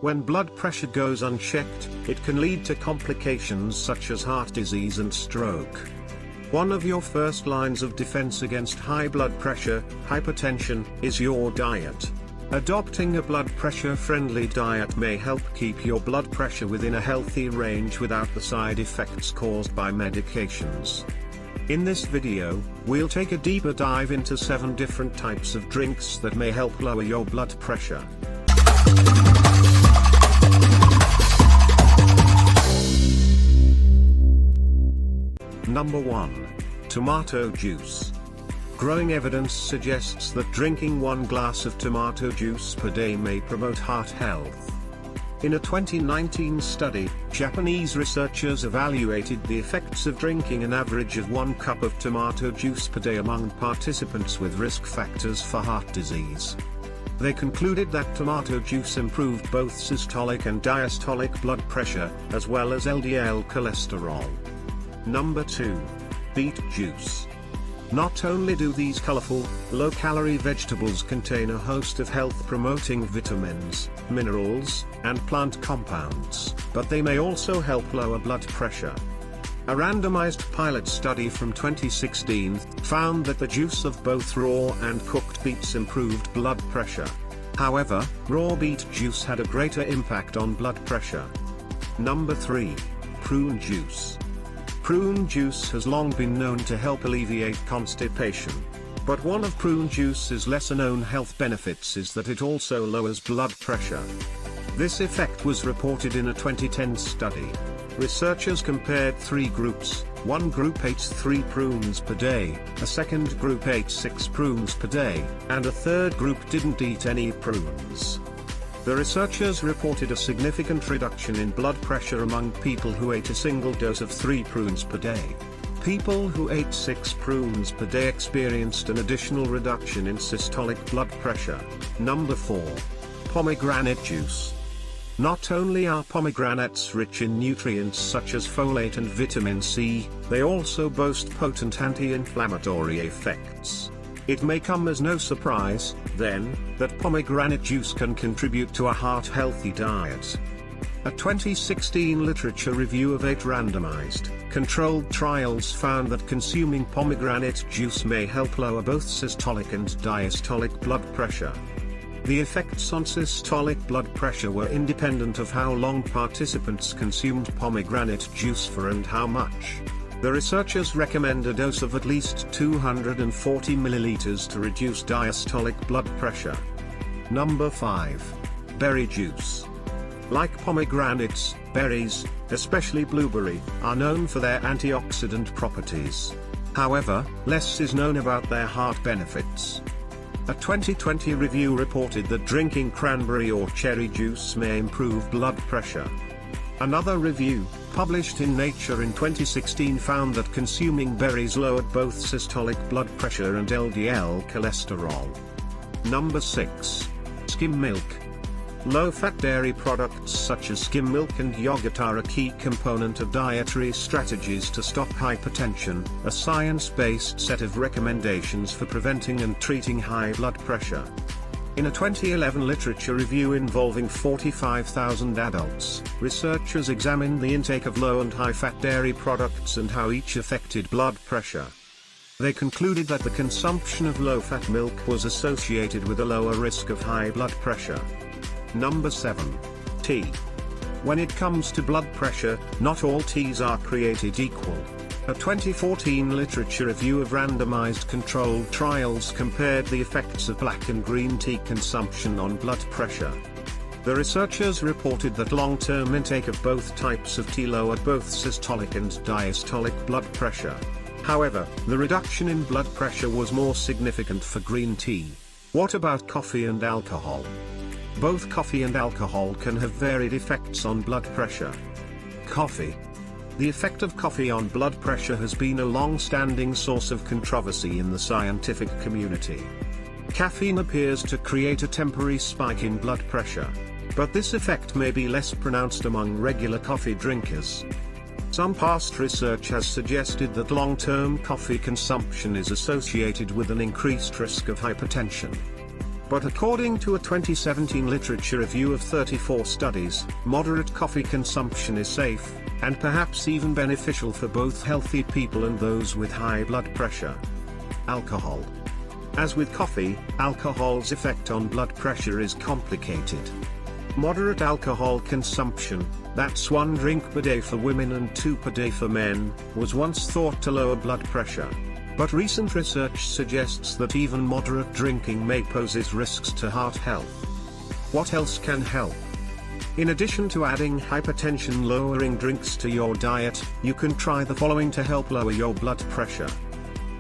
When blood pressure goes unchecked, it can lead to complications such as heart disease and stroke. One of your first lines of defense against high blood pressure, hypertension, is your diet. Adopting a blood pressure-friendly diet may help keep your blood pressure within a healthy range without the side effects caused by medications. In this video, we'll take a deeper dive into 7 different types of drinks that may help lower your blood pressure. Number 1. Tomato juice. Growing evidence suggests that drinking 1 glass of tomato juice per day may promote heart health. In a 2019 study, Japanese researchers evaluated the effects of drinking an average of 1 cup of tomato juice per day among participants with risk factors for heart disease. They concluded that tomato juice improved both systolic and diastolic blood pressure, as well as LDL cholesterol. Number 2. Beet juice. Not only do these colorful, low-calorie vegetables contain a host of health-promoting vitamins, minerals, and plant compounds, but they may also help lower blood pressure. A randomized pilot study from 2016 found that the juice of both raw and cooked beets improved blood pressure. However, raw beet juice had a greater impact on blood pressure. Number 3. Prune juice. Prune juice has long been known to help alleviate constipation. But one of prune juice's lesser-known health benefits is that it also lowers blood pressure. This effect was reported in a 2010 study. Researchers compared 3 groups. One group ate 3 prunes per day, a second group ate 6 prunes per day, and a third group didn't eat any prunes. The researchers reported a significant reduction in blood pressure among people who ate a single dose of 3 prunes per day. People who ate 6 prunes per day experienced an additional reduction in systolic blood pressure. Number 4. Pomegranate juice. Not only are pomegranates rich in nutrients such as folate and vitamin C, they also boast potent anti-inflammatory effects. It may come as no surprise, then, that pomegranate juice can contribute to a heart-healthy diet. A 2016 literature review of 8 randomized, controlled trials found that consuming pomegranate juice may help lower both systolic and diastolic blood pressure. The effects on systolic blood pressure were independent of how long participants consumed pomegranate juice for and how much. The researchers recommend a dose of at least 240 milliliters to reduce diastolic blood pressure. Number 5. Berry juice. Like pomegranates, berries, especially blueberry, are known for their antioxidant properties. However, less is known about their heart benefits. A 2020 review reported that drinking cranberry or cherry juice may improve blood pressure. Another review, published in Nature in 2016, found that consuming berries lowered both systolic blood pressure and LDL cholesterol. Number 6. Skim milk. Low-fat dairy products such as skim milk and yogurt are a key component of dietary strategies to stop hypertension, a science-based set of recommendations for preventing and treating high blood pressure. In a 2011 literature review involving 45,000 adults, researchers examined the intake of low and high-fat dairy products and how each affected blood pressure. They concluded that the consumption of low-fat milk was associated with a lower risk of high blood pressure. Number 7. Tea. When it comes to blood pressure, not all teas are created equal. A 2014 literature review of randomized controlled trials compared the effects of black and green tea consumption on blood pressure. The researchers reported that long-term intake of both types of tea lowered both systolic and diastolic blood pressure. However, the reduction in blood pressure was more significant for green tea. What about coffee and alcohol? Both coffee and alcohol can have varied effects on blood pressure. Coffee. The effect of coffee on blood pressure has been a long-standing source of controversy in the scientific community. Caffeine appears to create a temporary spike in blood pressure, but this effect may be less pronounced among regular coffee drinkers. Some past research has suggested that long-term coffee consumption is associated with an increased risk of hypertension. But according to a 2017 literature review of 34 studies, moderate coffee consumption is safe, and perhaps even beneficial for both healthy people and those with high blood pressure. Alcohol. As with coffee, alcohol's effect on blood pressure is complicated. Moderate alcohol consumption, that's 1 drink per day for women and 2 per day for men, was once thought to lower blood pressure. But recent research suggests that even moderate drinking may pose risks to heart health. What else can help? In addition to adding hypertension-lowering drinks to your diet, you can try the following to help lower your blood pressure.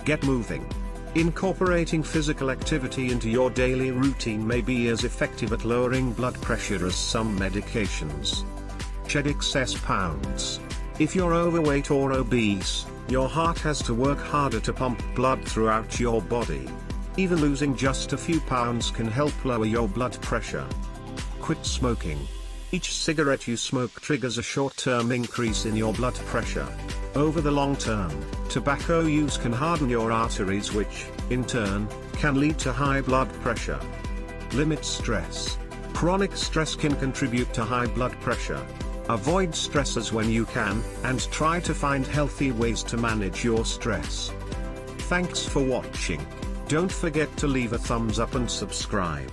Get moving. Incorporating physical activity into your daily routine may be as effective at lowering blood pressure as some medications. Shed excess pounds. If you're overweight or obese, your heart has to work harder to pump blood throughout your body. Even losing just a few pounds can help lower your blood pressure. Quit smoking. Each cigarette you smoke triggers a short-term increase in your blood pressure. Over the long term, tobacco use can harden your arteries, which, in turn, can lead to high blood pressure. Limit stress. Chronic stress can contribute to high blood pressure. Avoid stressors when you can, and try to find healthy ways to manage your stress. Thanks for watching. Don't forget to leave a thumbs up and subscribe.